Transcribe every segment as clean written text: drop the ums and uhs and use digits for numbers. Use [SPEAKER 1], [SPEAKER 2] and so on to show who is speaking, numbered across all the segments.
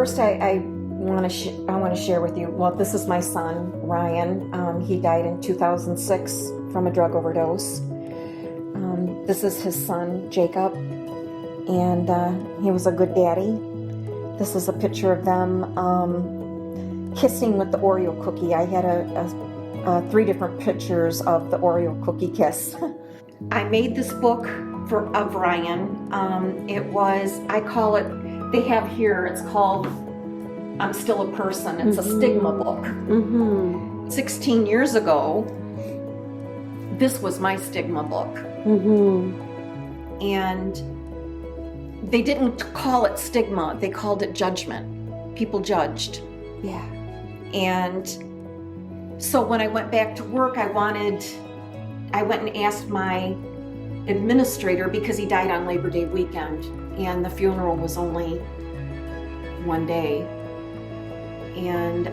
[SPEAKER 1] first I want to share with you, well, this is my son, Ryan. He died in 2006 from a drug overdose. This is his son, Jacob, and he was a good daddy. This is a picture of them kissing with the Oreo cookie. I had 3 different pictures of the Oreo cookie kiss. I made this book of Ryan. I call it, they have here, it's called I'm Still a Person. It's a stigma book. 16 years ago, this was my stigma book. And they didn't call it stigma, they called it judgment. People judged.
[SPEAKER 2] Yeah.
[SPEAKER 1] And so when I went back to work, I went and asked my administrator, because he died on Labor Day weekend and the funeral was only one day. And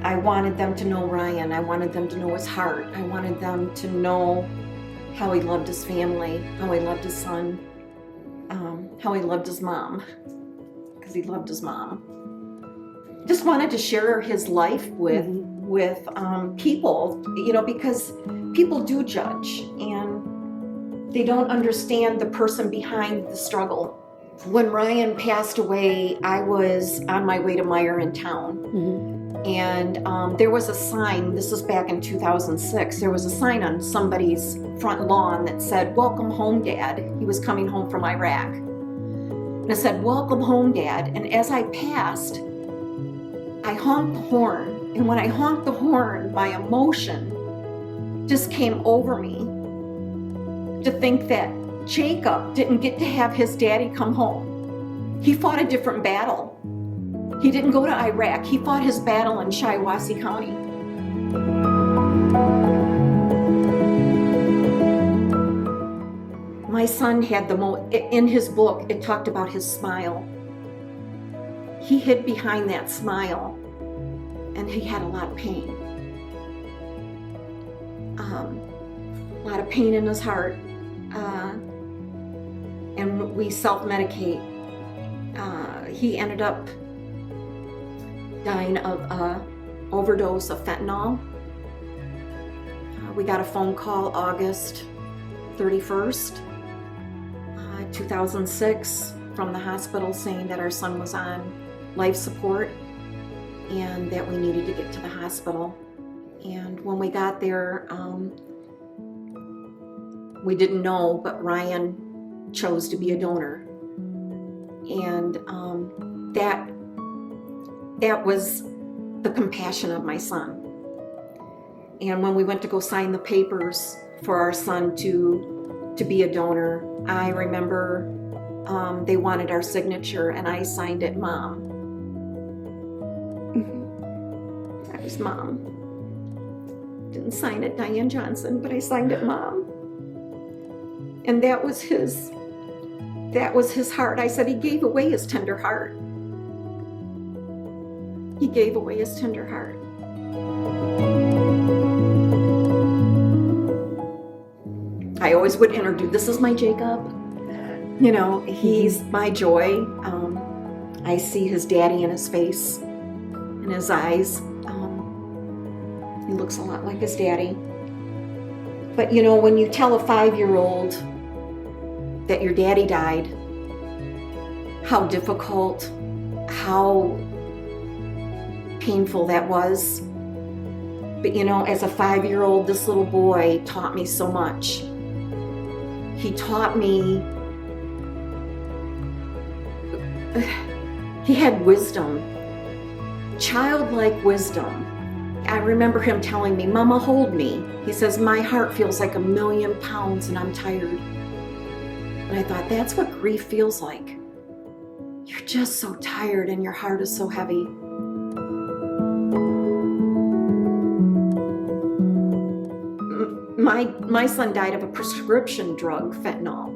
[SPEAKER 1] I wanted them to know Ryan. I wanted them to know his heart. I wanted them to know how he loved his family, how he loved his son, how he loved his mom, because he loved his mom. Just wanted to share his life with people, because people do judge and they don't understand the person behind the struggle. When Ryan passed away, I was on my way to Meyer in town. And there was a sign, this was back in 2006, there was a sign on somebody's front lawn that said, "Welcome home, Dad." He was coming home from Iraq. And it said, "Welcome home, Dad." And as I passed, I honked the horn. And when I honked the horn, my emotion just came over me to think that Jacob didn't get to have his daddy come home. He fought a different battle. He didn't go to Iraq. He fought his battle in Shiawassee County. My son had in his book, it talked about his smile. He hid behind that smile and he had a lot of pain. A lot of pain in his heart. And we self-medicate. He ended up dying of an overdose of fentanyl. We got a phone call August 31st, 2006 from the hospital saying that our son was on life support and that we needed to get to the hospital. And when we got there, we didn't know, but Ryan chose to be a donor. And that was the compassion of my son. And when we went to go sign the papers for our son to be a donor, I remember they wanted our signature and I signed it Mom. I was Mom. Didn't sign it Diane Johnson, but I signed it Mom. And that was his heart. I said he gave away his tender heart. He gave away his tender heart. I always would introduce, this is my Jacob. He's my joy. I see his daddy in his face, in his eyes. He looks a lot like his daddy. But when you tell a 5-year-old that your daddy died, how difficult, how painful that was. But as a 5-year-old, this little boy taught me so much. He taught me, he had wisdom, childlike wisdom. I remember him telling me, "Mama, hold me." He says, "My heart feels like 1,000,000 pounds and I'm tired." And I thought, that's what grief feels like. You're just so tired and your heart is so heavy. My son died of a prescription drug, fentanyl,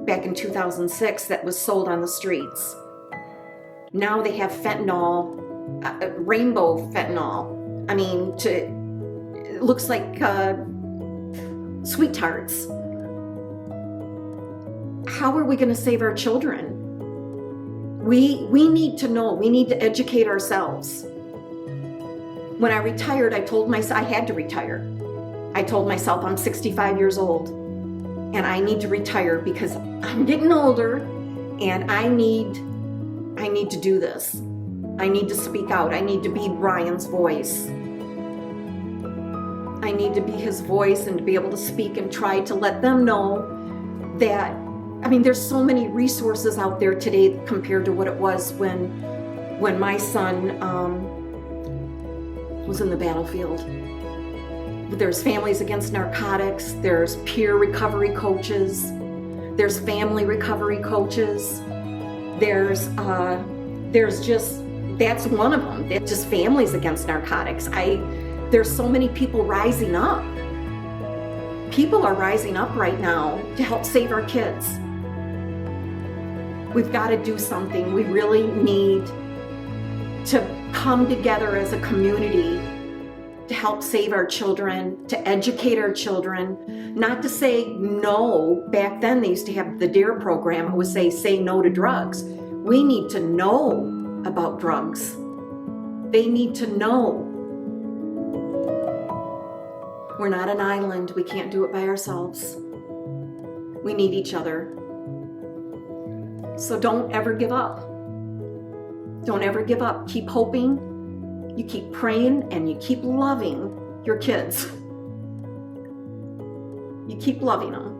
[SPEAKER 1] back in 2006 that was sold on the streets. Now they have fentanyl, rainbow fentanyl. It looks like sweet tarts. How are we going to save our children? We need to know. We need to educate ourselves. When I retired, I told myself I had to retire. I told myself I'm 65 years old and I need to retire because I'm getting older and I need to do this. I need to speak out. I need to be Ryan's voice. I need to be his voice and to be able to speak and try to let them know that, there's so many resources out there today compared to what it was when my son was in the battlefield. There's Families Against Narcotics, there's peer recovery coaches, there's family recovery coaches, there's just, that's one of them. It's just Families Against Narcotics. There's so many people rising up. People are rising up right now to help save our kids. We've got to do something. We really need to come together as a community to help save our children, to educate our children, not to say no. Back then they used to have the DARE program. It would say no to drugs. We need to know about drugs. They need to know. We're not an island. We can't do it by ourselves. We need each other. So don't ever give up. Don't ever give up. Keep hoping. You keep praying and you keep loving your kids. You keep loving them.